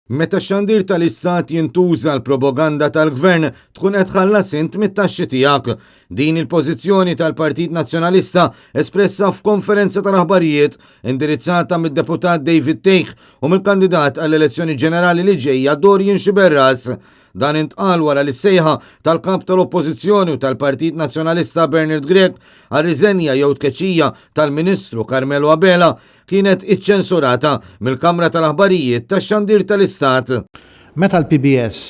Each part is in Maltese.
Meta x-xandir tal-istat jintuża l-propaganda tal-gvern tkun qed tħallas int mit-taxxi tiegħek. Din il-pożizzjoni tal-Partit Nazzjonalista espressa f'konferenza tal-aħbarijiet indirizzata mid-deputat David Teich u mill-kandidat għall-elezzjoni ġenerali li ġejja Dorian Xiberras. Dan intqal wara li sejħa tal-kap tal-Oppożizzjoni u tal-Partit Nazzjonalista Bernard Grech għar-riżenja jew tkeċċija tal-Ministru Carmelo Abela kienet iċċensurata mill-Kamra tal-Aħbarijiet tax-Xandir tal-Istat. Meta l-PBS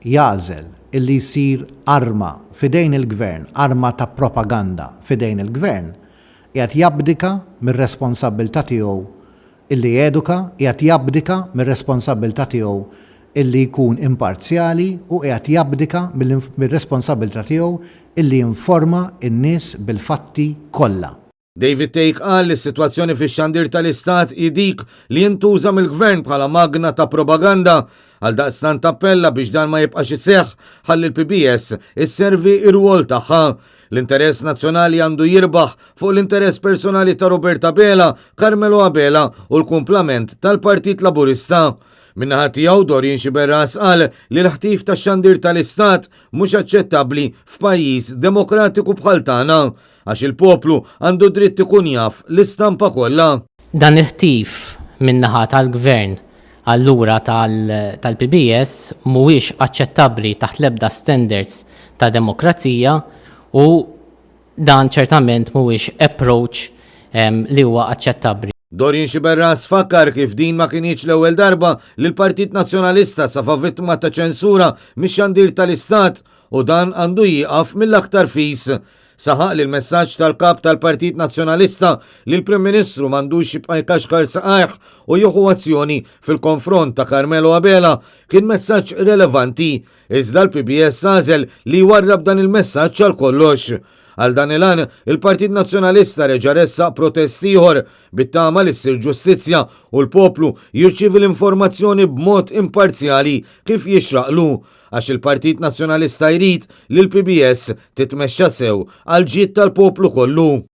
jażel illi jsir arma fidejn il-gvern, arma ta' propaganda fidejn il-gvern, qiegħed jabdika mir-responsabbiltà tiegħu illi eduka, qiegħed jabdika mir-responsabbiltà tiegħu illi jkun imparzjali u qiegħed jabdika mir-responsabbiltà tiegħu illi jinforma n-nies bil-fatti kollha. David Teich qal li s-sitwazzjoni fix-xandir tal-Istat dik li jintuża mill-Gvern bħala magna ta' propaganda għaldaqstant tappella biex dan ma jibqax iseħħ ħalli l-PBS isservi r-rwol tagħha. L-interess nazzjonali għandu jirbaħ fuq l-interess personali ta' Roberta Abela, Carmelo Abela u l-kumplament tal-Partit Laburista. Minnaħa tiegħu Dorian Xiberras qal li l-ħtif tax-xandir tal-Istat mhux aċċettabbli f'pajjiż demokratiku bħal tagħna għax il-poplu għandu dritt ikun jaf l-istampa kollha. Dan il-ħtif minnaħa tal-gvern allura tal-PBS mhuwiex aċċettabbli taħt l-ebda standards ta' demokrazija u dan ċertament mhuwiex approach li huwa aċċettabbli. Dorian Xiberras fakkar kif din ma kienx l-ewwel darba li l-Partit Nazzjonalista safa vittma ta' ċensura mix-xandir tal-Istat u dan għandu jieqaf mill-aktar fis. Saħaq li l-messaġġ tal-kap tal-Partit Nazzjonalista li l-Prim Ministru m'għandux jibqa' jkaxkar saqajh u jieħu azzjoni fil-konfront ta' Carmelo Abela kien messaġġ relevanti, iżda l-PBS għażel li jwarrab dan il-messaġġ għal kollox. Għal dan il-għan, il-Partit Nazzjonalista reġa' ressaq protest ieħor bit-tama li ssir ġustizzja u l-poplu jirċievi l-informazzjoni b'mod imparzjali kif jixraqlu għax il-Partit Nazzjonalista jrid li l-PBS titmexxa sew għal ġid tal-poplu kollu.